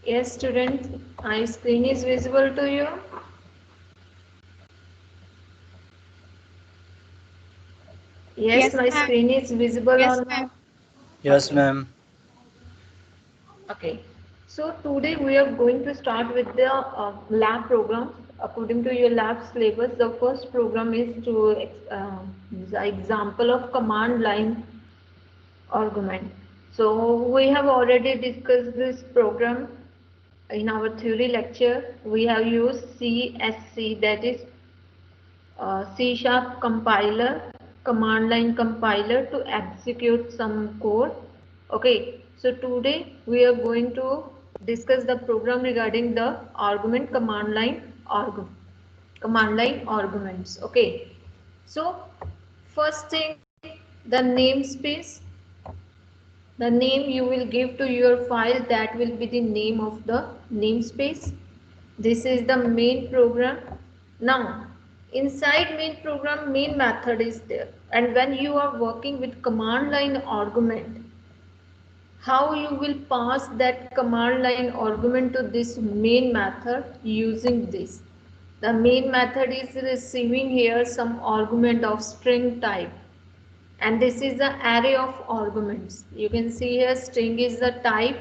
Yes, students, my screen is visible to you. Yes, Yes, my ma'am. screen is visible Yes, or ma'am. not? Yes, Okay. ma'am. Okay. So today we are going to start with the lab program. According to your lab syllabus, the first program is to the example of command line argument. So we have already discussed this program in our theory lecture. We have used CSC, that is C sharp compiler, command line compiler to execute some code. Okay, so today we are going to discuss the program regarding the argument command line arguments. Okay, so first thing, the namespace, the name you will give to your file, that will be the name of the namespace. This is the main program. Now inside main program, main method is there, and when you are working with command line argument, how you will pass that command line argument to this main method using this. The main method is receiving here some argument of string type, and this is the array of arguments. You can see here string is the type,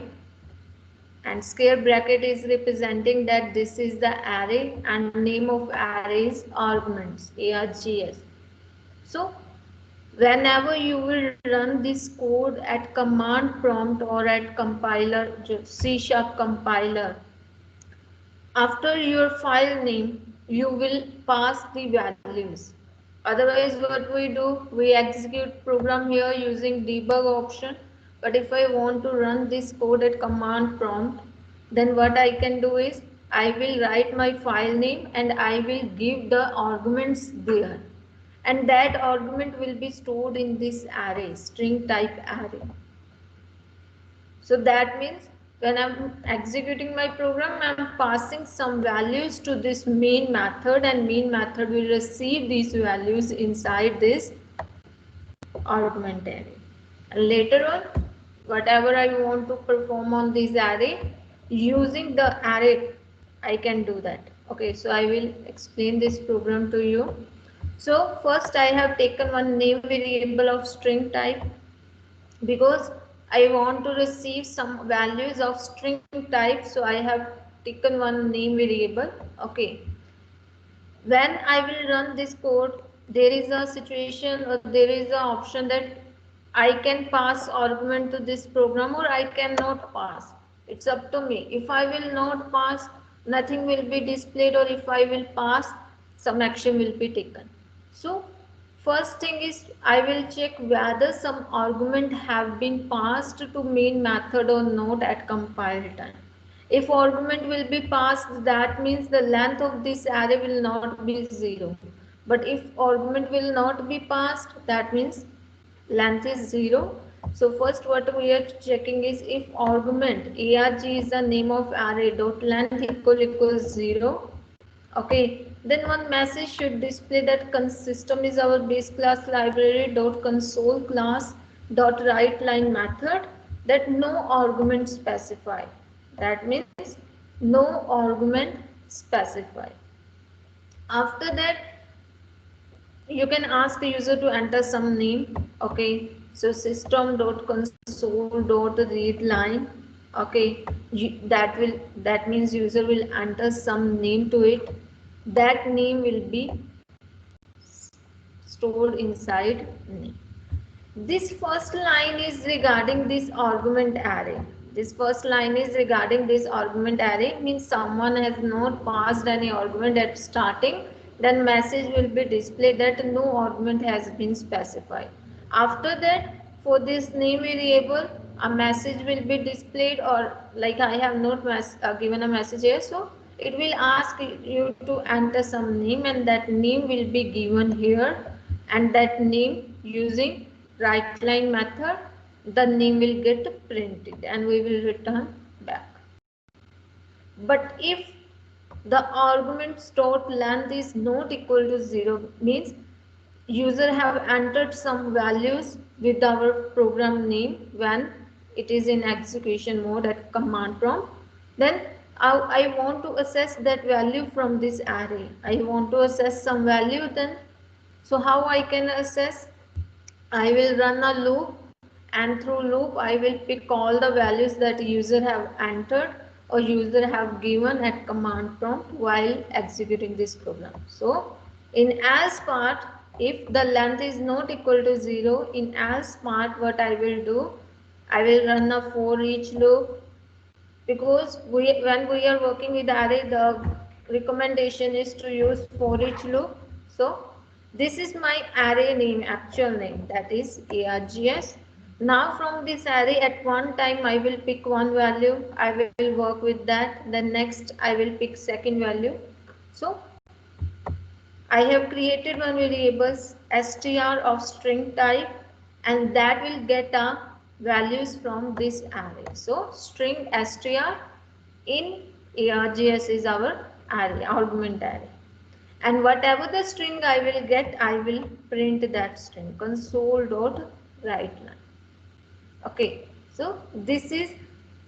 and square bracket is representing that this is the array, and name of array is arguments, args. So whenever you will run this code at command prompt or at compiler, C sharp compiler, after your file name you will pass the values. Otherwise what we do, we execute program here using debug option. But if I want to run this code at command prompt, then what I can do is I will write my file name and I will give the arguments there, and that argument will be stored in this array, string type array. So that means when I'm executing my program, I'm passing some values to this main method, and main method will receive these values inside this argument array. And later on, whatever I want to perform on this array, using the array, I can do that. Okay, so I will explain this program to you. So first I have taken one name variable of string type, because I want to receive some values of string type, so I have taken one name variable. Okay, when I will run this code, there is a situation or there is an option that I can pass argument to this program or I cannot pass. It's up to me. If I will not pass, nothing will be displayed, or if I will pass, some action will be taken. So first thing is I will check whether some argument have been passed to main method or not at compile time. If argument will be passed, that means the length of this array will not be 0. But if argument will not be passed, that means length is 0. So first what we are checking is if argument arg is the name of array dot length equals 0. Okay, then one message should display that system is our base class library dot console class dot write line method, that no argument specified. That means no argument specified. After that, you can ask the user to enter some name. Okay, so system dot console dot read line. Okay, that means user will enter some name to it. That name will be stored inside name. This first line is regarding this argument array. This first line is regarding this argument array, means someone has not passed any argument at starting, then message will be displayed that no argument has been specified. After that, for this name variable, a message will be displayed, or like I have not given a message here, so it will ask you to enter some name, and that name will be given here, and that name using write line method, the name will get printed and we will return back. But if the argument stored length is not equal to 0, means user have entered some values with our program name when it is in execution mode at command prompt, Then I want to access that value from this array. I want to access some value then. So how I can access? I will run a loop, and through loop I will pick all the values that user have entered or user have given at command prompt while executing this program. So in else part, if the length is not equal to 0, in else part what I will do, I will run a for each loop, because when we are working with array, the recommendation is to use for each loop. So this is my array name, actual name, that is args. Now from this array at one time I will pick one value, I will work with that, then next I will pick second value. So I have created one variable str of string type, and that will get values from this array. So string str in ARGS is our array, argument array. And whatever the string I will get, I will print that string, console.writeLine. Okay, so this is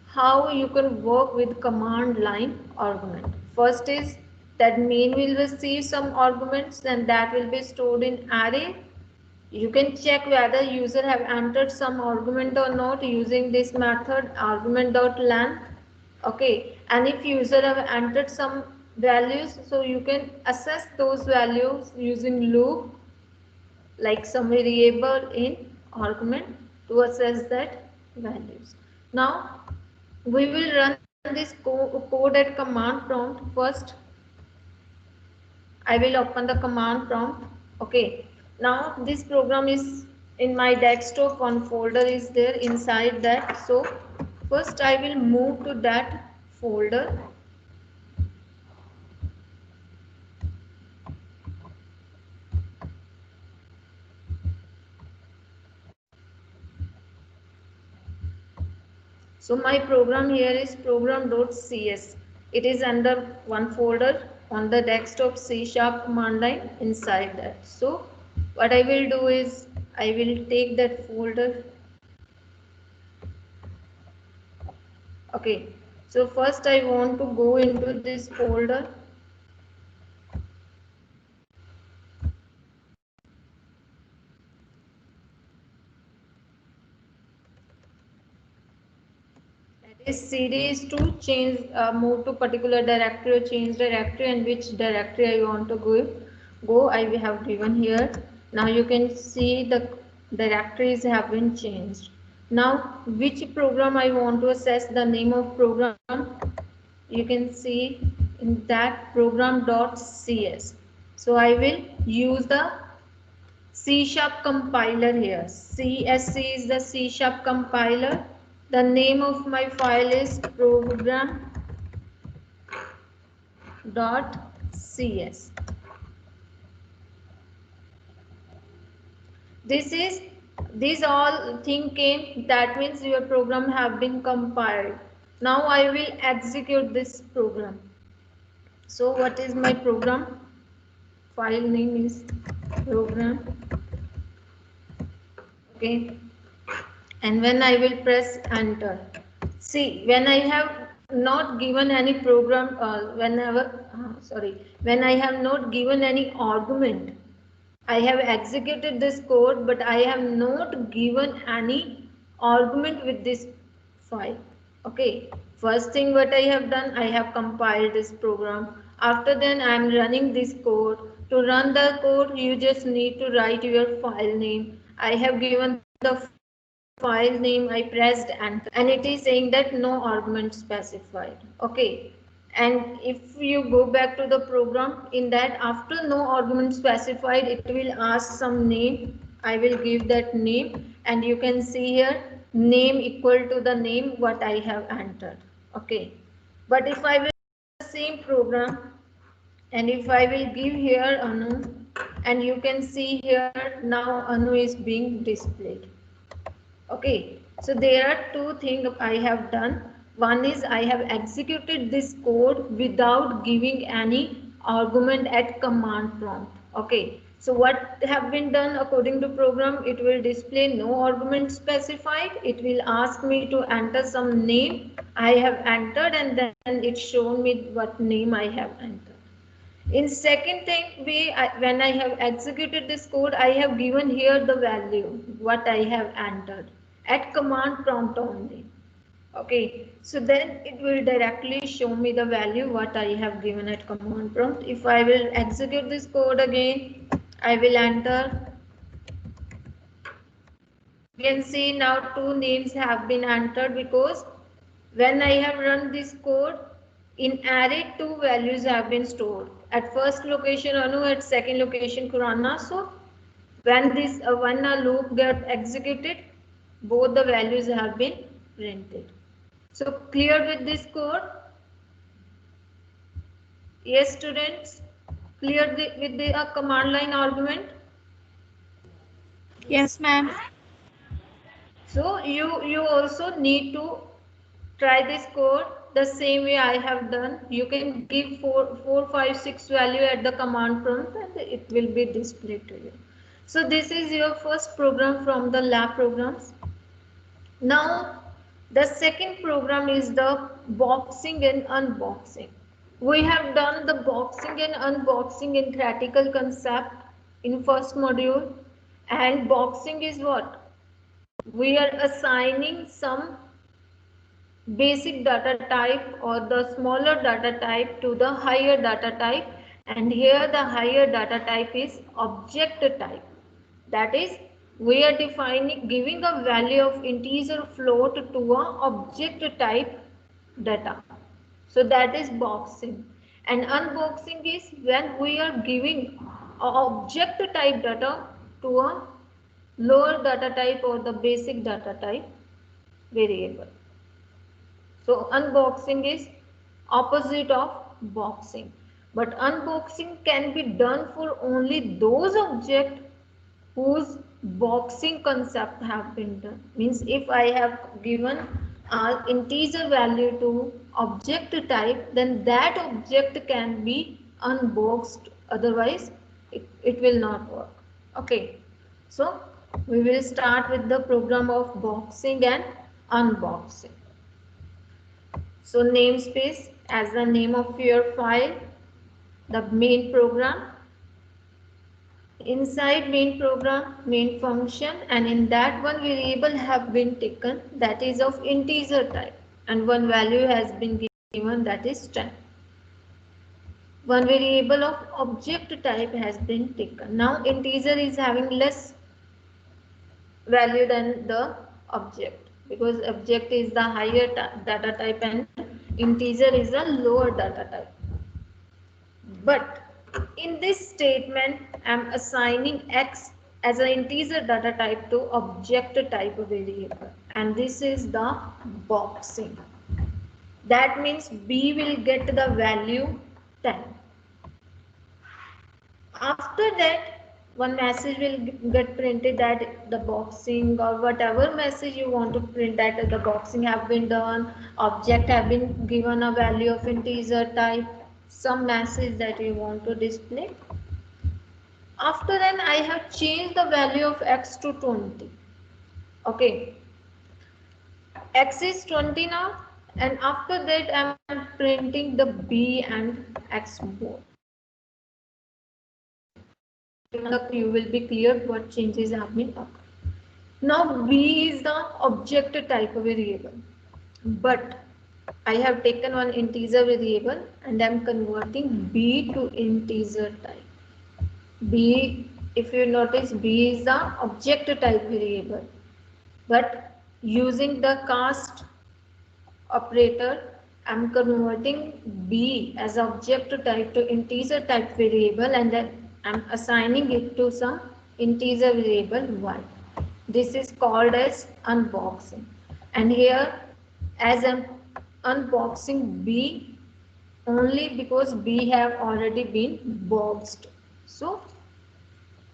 how you can work with command line argument. First is that main will receive some arguments, and that will be stored in array. You can check whether user have entered some argument or not using this method argument.length. Okay, and if user have entered some values, so you can assess those values using loop, like some variable in argument, to assess that values. Now we will run this code at command prompt. First I will open the command prompt. Okay, now this program is in my desktop, one folder is there inside that. So first I will move to that folder. So my program here is program.cs. It is under one folder on the desktop, C# command line inside that. So what I will do is I will take that folder. Okay, so first I want to go into this folder. Is CD is to change, move to particular directory or change directory, and which directory I want to go I have given here. Now you can see the directories have been changed. Now which program I want to access, the name of program you can see in that program.cs. So I will use the C# compiler here. CSC is the C# compiler. The name of my file is program.cs. This all thing came, that means your program have been compiled. Now I will execute this program. So what is my program? File name is program. Okay, and when I will press enter, see, when I have not given any program, when I have not given any argument, I have executed this code, but I have not given any argument with this file. Okay, first thing what I have done, I have compiled this program. After then I am running this code. To run the code, you just need to write your file name. I have given the file name, I pressed enter, and it is saying that no argument specified. Okay, and if you go back to the program, in that after no argument specified, it will ask some name. I will give that name, and you can see here name equal to the name what I have entered. Okay, but if I will the same program, and if I will give here Anu, and you can see here now Anu is being displayed. Okay, so there are two things I have done. One is I have executed this code without giving any argument at command prompt. Okay, So what have been done according to program, it will display no argument specified. It will ask me to enter some name I have entered, and then it shown me what name I have entered. In second thing, when I have executed this code, I have given here the value, what I have entered at command prompt only. Okay, so then it will directly show me the value what I have given at command prompt. If I will execute this code again, I will enter. You can see now two names have been entered because when I have run this code, in array two values have been stored. At first location Anu, at second location Kurana. So when a loop get executed, both the values have been printed. So clear with this code? Yes, students. Clear with the command line argument? Yes, ma'am. So you also need to try this code the same way I have done. You can give 4, 5, 6 value at the command prompt and it will be displayed to you. So this is your first program from the lab programs. Now the second program is the boxing and unboxing. We have done the boxing and unboxing in theoretical concept in first module, and boxing is what? We are assigning some basic data type or the smaller data type to the higher data type, and here the higher data type is object type. That is, we are defining giving a value of integer float to a object type data. So that is boxing. And unboxing is when we are giving a object type data to a lower data type or the basic data type variable. So unboxing is opposite of boxing. But unboxing can be done for only those objects whose boxing concept have been done. Means if I have given an integer value to object type, then that object can be unboxed. Otherwise, it will not work. Okay. So we will start with the program of boxing and unboxing. So namespace as the name of your file, the main program. Inside main program, main function, and in that one variable have been taken that is of integer type, and one value has been given that is 10. One variable of object type has been taken. Now integer is having less value than the object because object is the higher data type and integer is a lower data type. But in this statement, I am assigning x as an integer data type to object type variable, and this is the boxing. That means b will get the value 10. After that, one message will get printed that the boxing or whatever message you want to print, that the boxing have been done, object have been given a value of integer type, some message that you want to display. After then I have changed the value of x to 20. Okay, x is 20 now, and after that I am printing the b and x both. You will be clear what changes have been occurred. Now b is the object type variable, but I have taken one integer variable and I am converting b to integer type. B, if you notice, B is the object type variable, but using the cast operator, I am converting B as object type to integer type variable, and then I am assigning it to some integer variable y. This is called as unboxing, and here as I am unboxing B only because B have already been boxed. So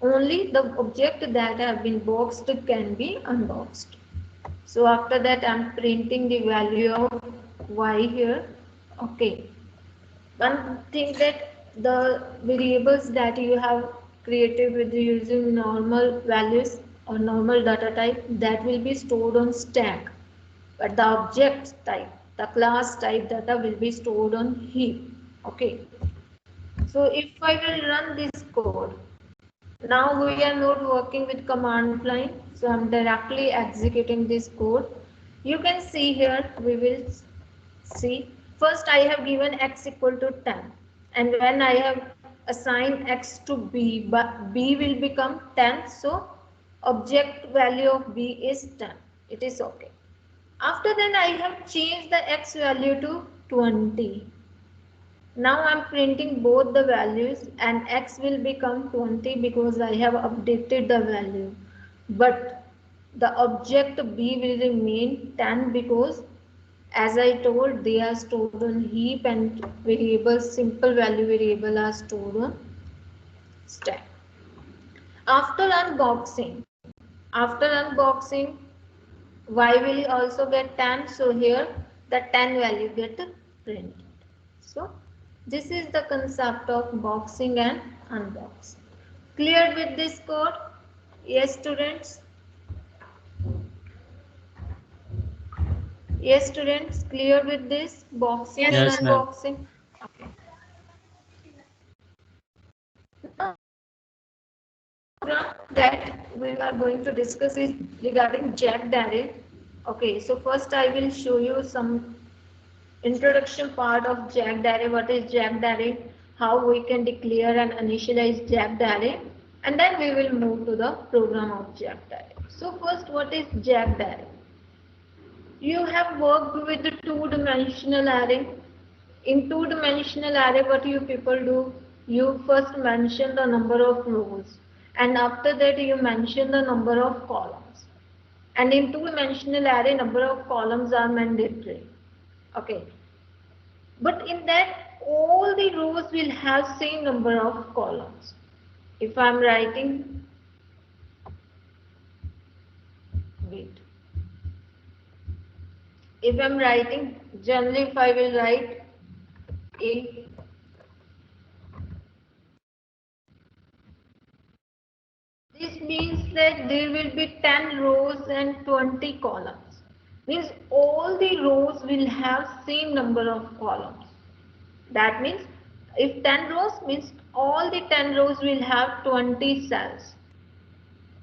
only the object that have been boxed can be unboxed. So after that I am printing the value of y here. Okay. One thing that the variables that you have created with using normal values or normal data type, that will be stored on stack. But the object type, the class type data will be stored on heap. Okay. So if I will run this code, now we are not working with command line, so I'm directly executing this code. You can see here, we will see, first I have given x equal to 10, and when I have assigned x to b, but b will become 10, so object value of b is 10. It is okay. After that I have changed the x value to 20. Now I'm printing both the values and x will become 20 because I have updated the value. But the object b will remain 10 because as I told they are stored on heap and variables, simple value variable are stored on stack. After unboxing, y will also get 10, so here the 10 value get printed. So this is the concept of boxing and unboxing. Clear with this code? Yes, students? Yes, students, clear with this boxing and Yes, ma'am. unboxing? Okay. That we are going to discuss is regarding Jack Darry. Okay, so first I will show you some introduction part of Jack Darry. What is Jack Darry? How we can declare and initialize Jack Darry, and then we will move to the program of Jack Darry. So first, what is Jack Darry? You have worked with the two-dimensional array. In two-dimensional array, what you people do? You first mention the number of rows, and after that you mention the number of columns. And in two-dimensional array, number of columns are mandatory. Okay. But in that, all the rows will have same number of columns. If I am writing, wait. If I am writing, generally if I will write A, this means that there will be 10 rows and 20 columns. Means all the rows will have same number of columns. That means if 10 rows means all the 10 rows will have 20 cells.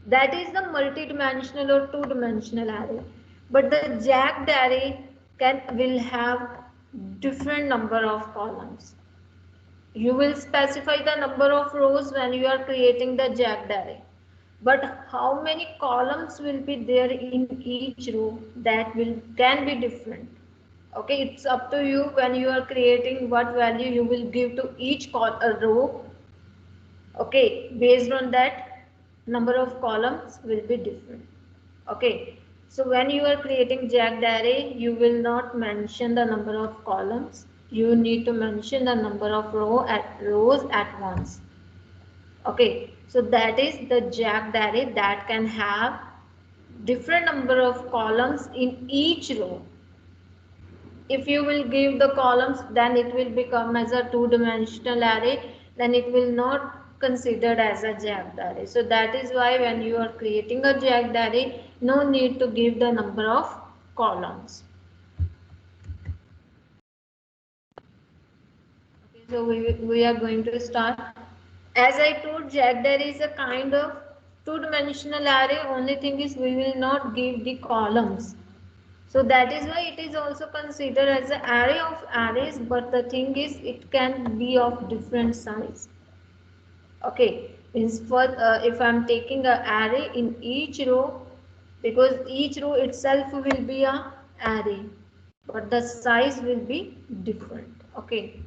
That is the multi-dimensional or two-dimensional array. But the jagged array will have different number of columns. You will specify the number of rows when you are creating the jagged array. But how many columns will be there in each row, that can be different. Okay, it's up to you when you are creating what value you will give to each row. Okay, based on that, number of columns will be different. Okay, so when you are creating jagged array, you will not mention the number of columns. You need to mention the number of rows at once. Okay, so that is the jagged array that can have different number of columns in each row. If you will give the columns, then it will become as a two-dimensional array, then it will not considered as a jagged array. So that is why when you are creating a jagged array, no need to give the number of columns. Okay, so we are going to start. As I told, jagged array is a kind of two-dimensional array. Only thing is we will not give the columns. So that is why it is also considered as an array of arrays, but the thing is it can be of different size. Okay, means for if I am taking an array in each row, because each row itself will be a array, but the size will be different. Okay,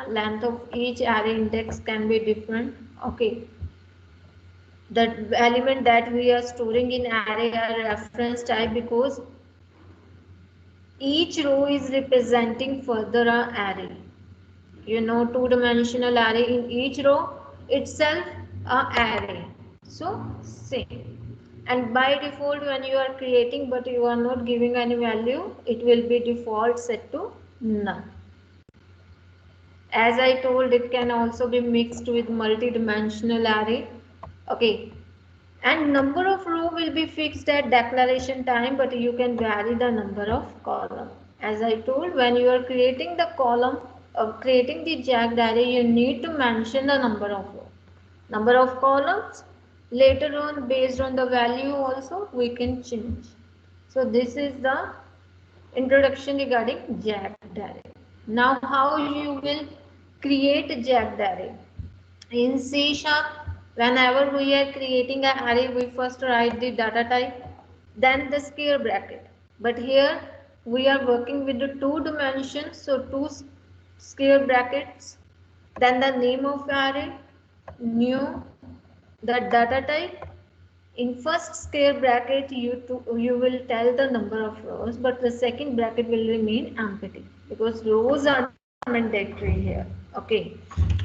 length of each array index can be different. Okay, the element that we are storing in array are reference type because each row is representing further an array. You know, two-dimensional array in each row itself a array. So same. And by default, when you are creating but you are not giving any value, it will be default set to none. As I told, it can also be mixed with multi-dimensional array. Okay, and number of row will be fixed at declaration time, but you can vary the number of column. As I told, when you are creating the column of creating the jagged array, you need to mention the number of row, number of columns. Later on, based on the value also we can change. So this is the introduction regarding jagged array. Now how you will create jagged array? In C sharp, whenever we are creating an array, we first write the data type, then the square bracket. But here we are working with the two dimensions, so two square brackets, then the name of array, new, the data type. In first square bracket, you will tell the number of rows, but the second bracket will remain empty because rows are mandatory here. Okay,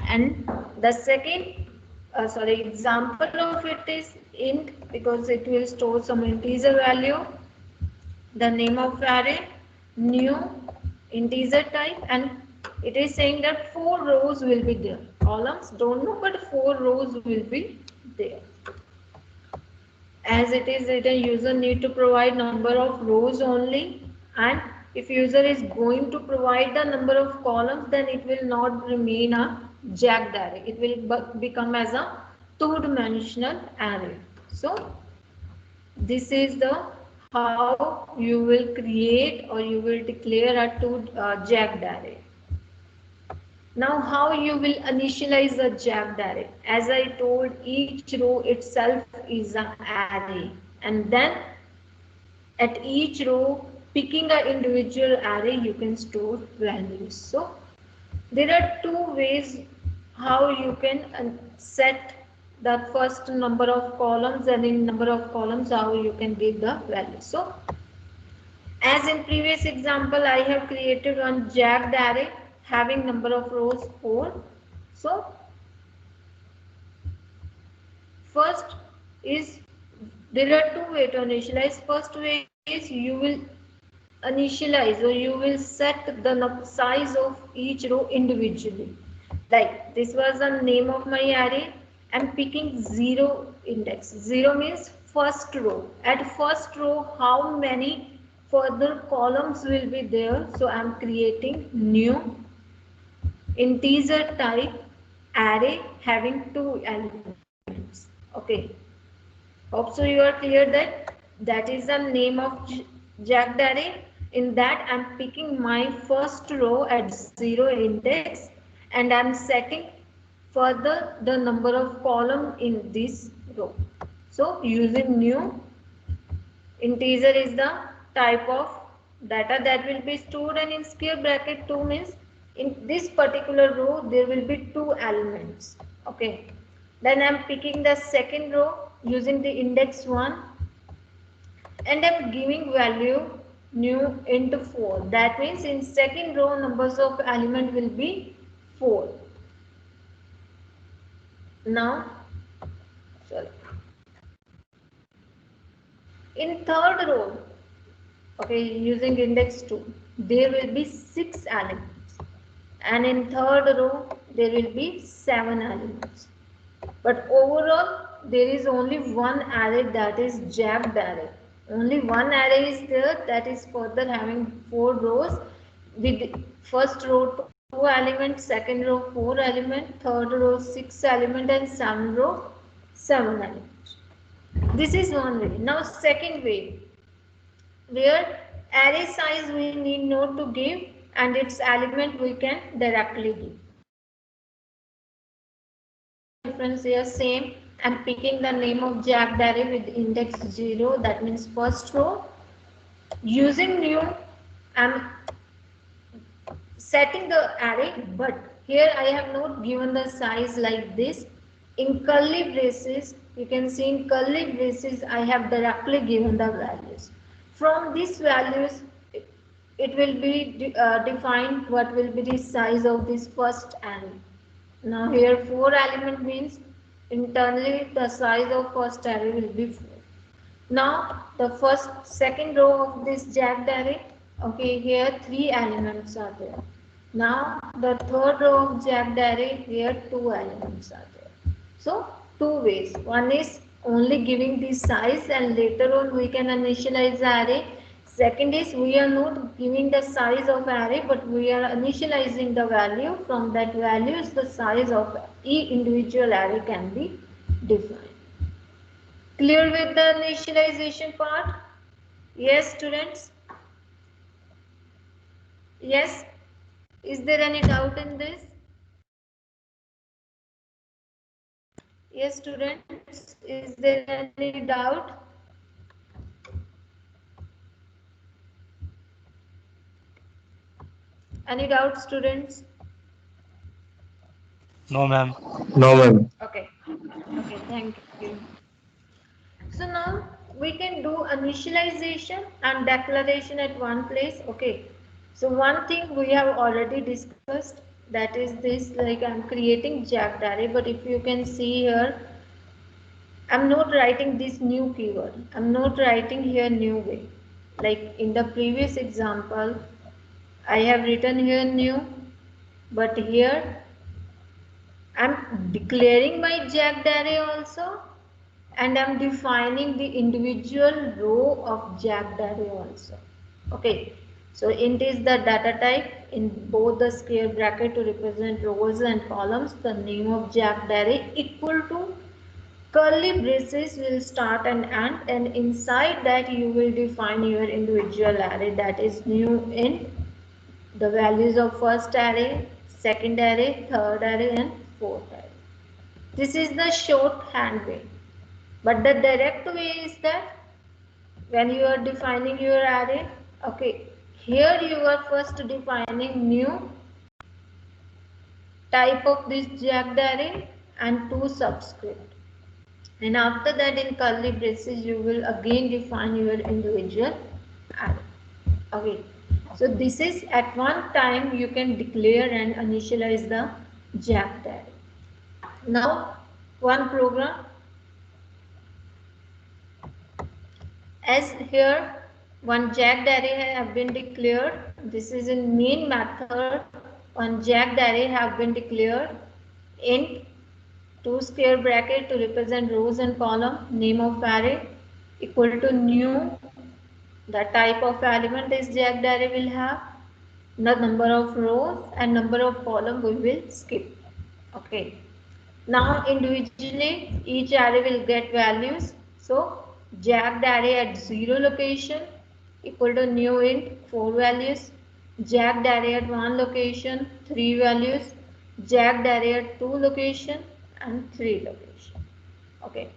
and the second example of it is int, because it will store some integer value, the name of array, new, integer type, and it is saying that 4 rows will be there. Columns don't know, but 4 rows will be there. As it is written, user need to provide number of rows only, and if user is going to provide the number of columns, then it will not remain a jagged array. It will become as a two-dimensional array. So this is the how you will create or you will declare a jagged array. Now how you will initialize the jagged array? As I told, each row itself is an array, and then at each row, picking an individual array, you can store values. So there are two ways how you can set the first number of columns, and in number of columns how you can give the value. So as in previous example, I have created one jagged array having number of rows 4. So first is, there are two ways to initialize. First way is you will initialize or you will set the size of each row individually. Like this was the name of my array. I'm picking 0 index. 0 means first row. At first row, how many further columns will be there? So I'm creating new integer type array having 2 elements. Okay. Hope so you are clear that is the name of jagged array. In that I'm picking my first row at 0 index, and I'm setting further the number of column in this row. So using new, integer is the type of data that will be stored, and in square bracket 2 means in this particular row there will be 2 elements. Okay. Then I'm picking the second row using the index 1, and I'm giving value new into 4. That means in second row numbers of element will be 4. Now, sorry. In third row, okay, using index 2, there will be 6 elements, and in third row there will be 7 elements. But overall, there is only one array, that is jagged array. Only one array is there, that is further having 4 rows with first row 2 elements, second row 4 elements, third row 6 elements, and seventh row 7 elements. This is one way. Now second way, where array size we need not to give and its element we can directly give. Difference here same. I'm picking the name of jagged array with index 0, that means first row. Using new, I'm setting the array, but here I have not given the size like this. In curly braces, you can see in curly braces I have directly given the values. From these values, it will be defined what will be the size of this first array. Now here 4 element means internally the size of first array will be 4. Now the second row of this jagged array, okay, here 3 elements are there. Now the third row of jagged array, here 2 elements are there. So two ways. One is only giving the size and later on we can initialize the array. Second is we are not giving the size of array but we are initializing the value. From that values the size of each individual array can be defined. Clear with the initialization part? Yes, students? Yes? Is there any doubt in this? Yes, students, is there any doubt? Any doubt, students? No, ma'am. No, ma'am. Okay. Okay, thank you. So now we can do initialization and declaration at one place. Okay. So one thing we have already discussed, that is this, like I'm creating Jack array, but if you can see here, I'm not writing this new keyword. I'm not writing here new way. Like in the previous example, I have written here new, but here I'm declaring my jacked array also, and I'm defining the individual row of jacked array also. Okay, so int is the data type in both the square bracket to represent rows and columns. The name of jacked array equal to curly braces will start and end, and inside that you will define your individual array, that is new int, the values of first array, second array, third array and fourth array. This is the shorthand way. But the direct way is that when you are defining your array, okay, here you are first defining new type of this jacked array and two subscript. And after that in curly braces you will again define your individual array. Okay. So this is at one time you can declare and initialize the jacked array. Now one program, as here one jacked array have been declared. This is in main method. One jacked array have been declared. Int two square bracket to represent rows and column. Name of array equal to new. The type of element this jacked array will have. The number of rows and number of column we will skip. Okay. Now individually each array will get values. So jacked array at 0 location equal to new int 4 values. Jacked array at 1 location 3 values. Jacked array at 2 location and 3 location. Okay.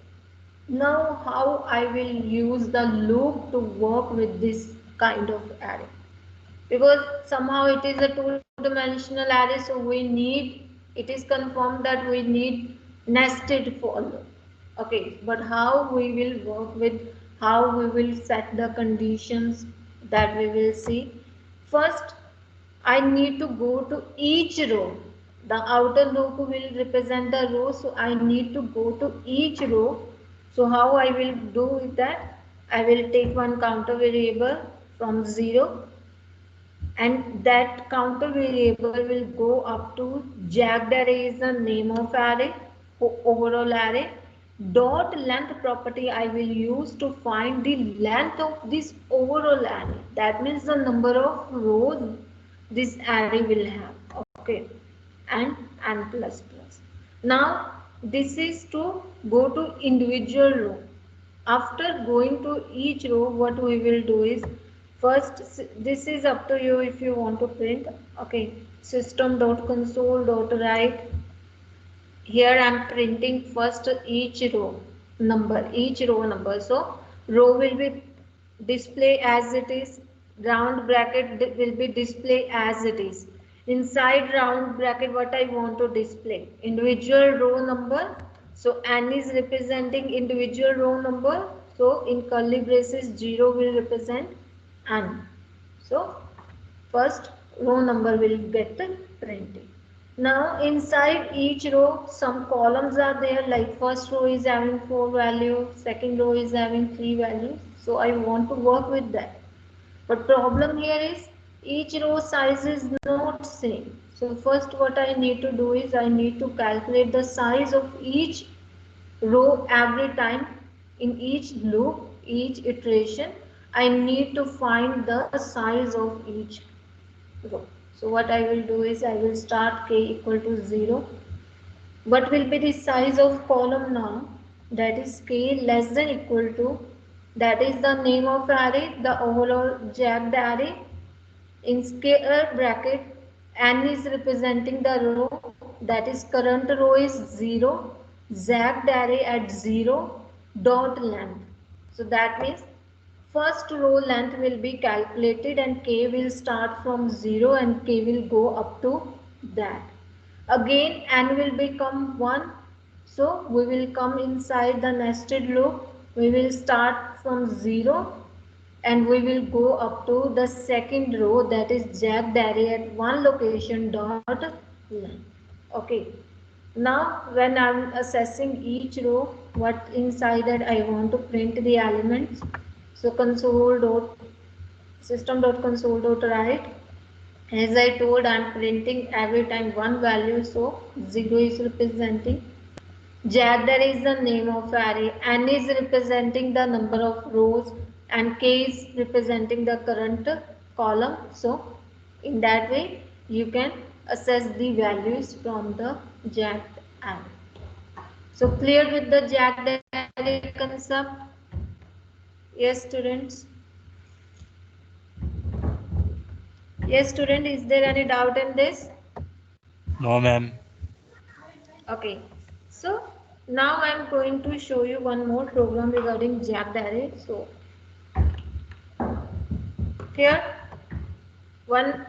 Now how I will use the loop to work with this kind of array, because somehow it is a two-dimensional array, so we need, it is confirmed that we need nested for loop. Okay, but how we will work with, how we will set the conditions, that we will see. First I need to go to each row. The outer loop will represent the row, so I need to go to each row. So how I will do with that? I will take one counter variable from 0, and that counter variable will go up to jacked array is the name of array, overall array. Dot length property I will use to find the length of this overall array. That means the number of rows this array will have. Okay, and n plus plus. Now this is to go to individual row. After going to each row, what we will do is, first this is up to you if you want to print. Okay, system.console.write. Here I am printing first each row number. So row will be display as it is, round bracket will be display as it is. Inside round bracket what I want to display, individual row number. So n is representing individual row number, so in curly braces 0 will represent n. So first row number will get printed. Now inside each row some columns are there, like first row is having 4 values, second row is having 3 values. So I want to work with that. But problem here is each row size is not same. So first what I need to do is I need to calculate the size of each row every time. In each loop, each iteration, I need to find the size of each row. So what I will do is I will start k equal to 0. What will be the size of column now? That is k less than equal to, that is the name of array, the overall jagged array. In square bracket, n is representing the row, that is current row is 0, jagged array at 0, dot length. So that means first row length will be calculated and k will start from 0 and k will go up to that. Again n will become 1, so we will come inside the nested loop. We will start from 0 and we will go up to the second row, that is jagged array at one location dot length. Okay. Now when I am assessing each row, what inside that I want to print the elements. So console dot system dot console dot write. As I told, I am printing every time one value, so 0 is representing. Jagged array is the name of array, n is representing the number of rows and k is representing the current column. So in that way you can assess the values from the jagged array. So clear with the jagged array concept? Yes students? Yes student, is there any doubt in this? No, ma'am. Okay, so now I am going to show you one more program regarding jagged array. So here one,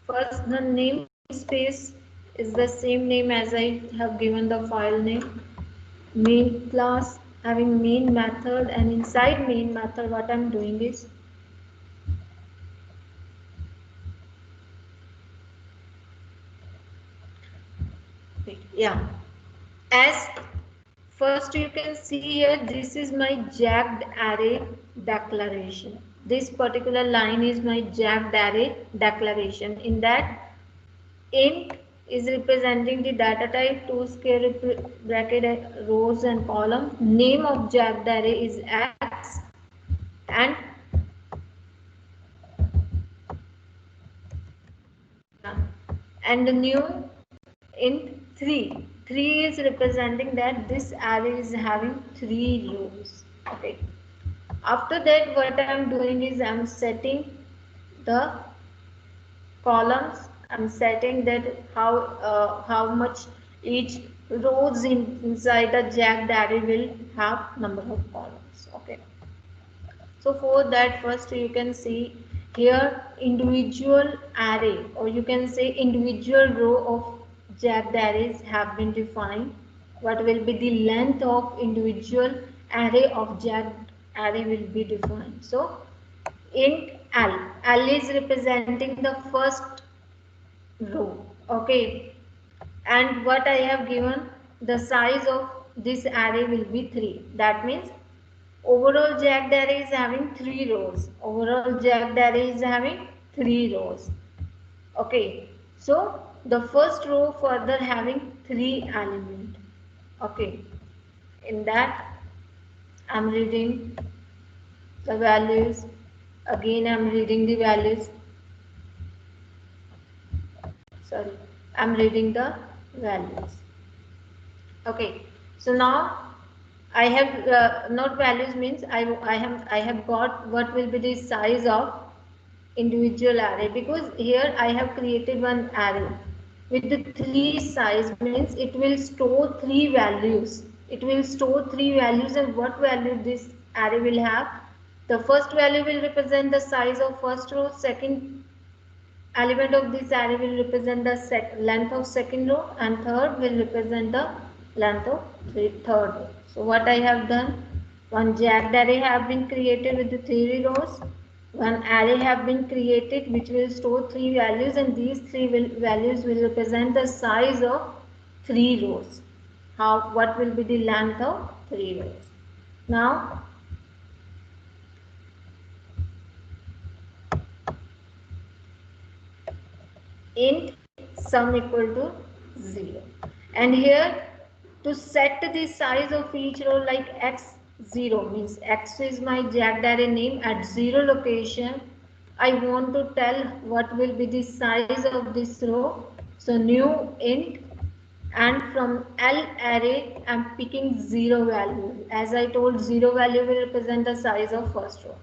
first the namespace is the same name as I have given the file name. Main class having main method, and inside main method what I am doing is yeah, as first you can see here, this is my jagged array declaration. This particular line is my jagged array declaration. In that, int is representing the data type, two square bracket rows and column. Name of jagged array is x, and and the new int 3. 3 is representing that this array is having 3 rows. Okay. After that, what I am doing is I am setting the columns. I am setting that how much each rows inside the jagged array will have number of columns. Okay. So for that, first you can see here individual array, or you can say individual row of jagged arrays have been defined. What will be the length of individual array of jagged array will be defined. So int L, L is representing the first row. Okay, and what I have given, the size of this array will be 3. That means overall jagged array is having 3 rows. Overall jagged array is having 3 rows. Okay, so the first row further having 3 element. Okay, in that I am reading the values. Again I am reading the values. Sorry, I am reading the values. Okay, so now I have not values means I have got what will be the size of individual array, because here I have created one array with the 3 size, means it will store 3 values. It will store 3 values, and what value this array will have? The first value will represent the size of first row, second element of this array will represent the length of second row, and third will represent the length of third row. So what I have done, one jagged array have been created with the 3 rows, one array have been created which will store 3 values, and these 3 values will represent the size of 3 rows. What will be the length of 3 rows? Now int sum equal to 0, and here to set the size of each row like x0 means x is my jagged array name at 0 location. I want to tell what will be the size of this row. So new int, and from L array I'm picking 0 value. As I told, 0 value will represent the size of first row.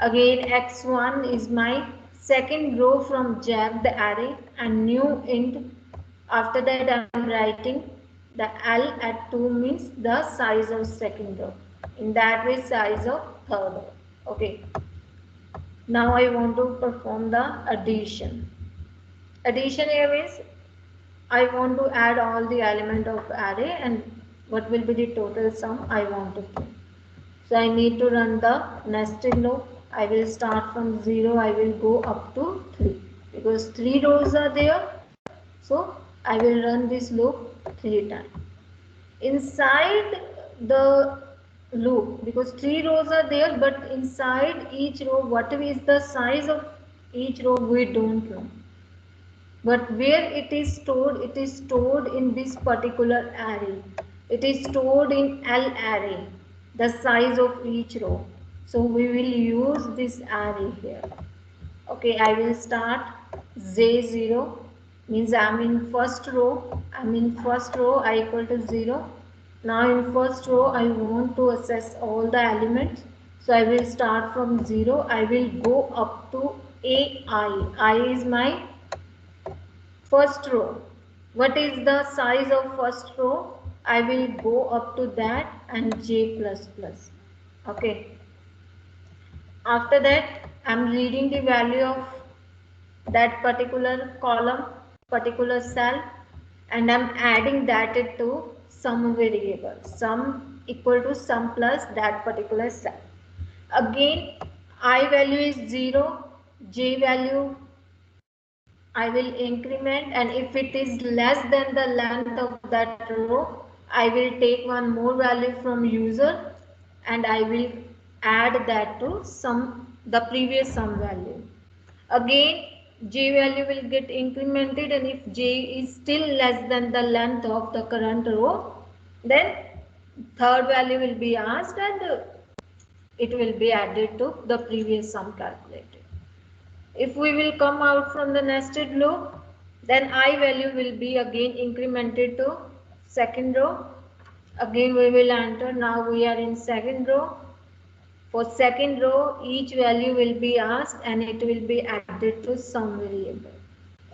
Again x1 is my second row from jagged array, and new int. After that I'm writing the L at 2 means the size of second row. In that way size of third row. Okay. Now I want to perform the addition. Addition here means I want to add all the element of array and what will be the total sum I want to print. So I need to run the nested loop. I will start from 0, I will go up to 3 because 3 rows are there. So I will run this loop 3 times. Inside the loop, because 3 rows are there, but inside each row, what is the size of each row we don't know. But where it is stored in this particular array. It is stored in L array, the size of each row. So we will use this array here. Okay, I will start J0 means I'm in first row. I equal to 0. Now in first row I want to access all the elements. So I will start from 0. I will go up to AI. I is my first row. What is the size of first row? I will go up to that and J++. Okay. After that, I am reading the value of that particular column, particular cell, and I am adding that to sum variable. Sum equal to sum plus that particular cell. Again, I value is 0, J value I will increment, and if it is less than the length of that row, I will take one more value from user and I will add that to the previous sum value. Again, j value will get incremented, and if j is still less than the length of the current row, then third value will be asked and it will be added to the previous sum calculated. If we will come out from the nested loop, then I value will be again incremented to second row. Again we will enter. Now we are in second row. For second row, each value will be asked and it will be added to sum variable.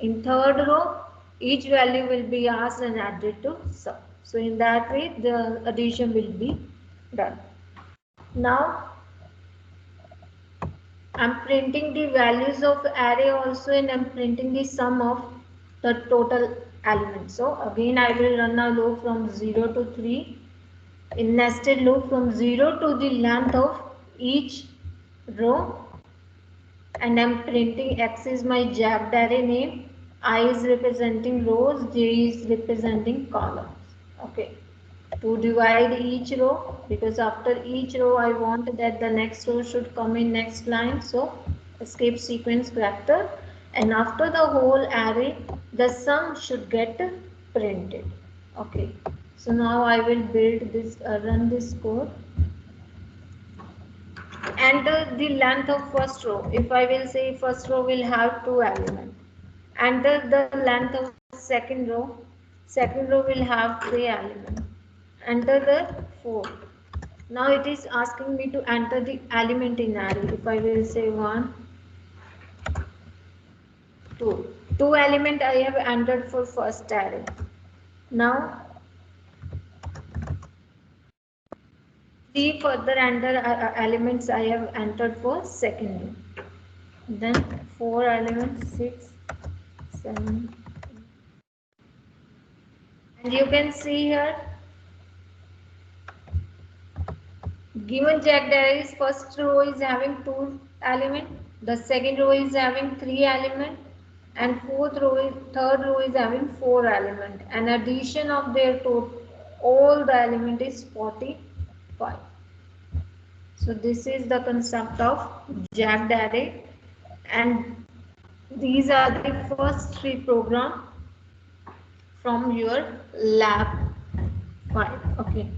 In third row, each value will be asked and added to sum. So in that way, the addition will be done. Now I'm printing the values of array also, and I'm printing the sum of the total elements. So again I will run a loop from 0 to 3 in nested loop from 0 to the length of each row, and I'm printing x is my jagged array name, I is representing rows, j is representing columns. Okay. To divide each row, because after each row I want that the next row should come in next line, so escape sequence vector, and after the whole array the sum should get printed. Okay, so now I will build this, run this code. Enter the length of first row. If I will say first row will have 2 elements, enter the length of second row will have 3 elements, enter the 4. Now it is asking me to enter the element in array. If I will say 1, 2. 2 element I have entered for first array. Now 3 further enter elements I have entered for second row. Then 4 elements, 6, 7. And you can see here, given jagged arrays, first row is having 2 elements, the second row is having 3 elements, and third row is having 4 elements. And addition of their total, all the element is 45. So this is the concept of jagged array, and these are the first 3 programs from your lab. file. Okay.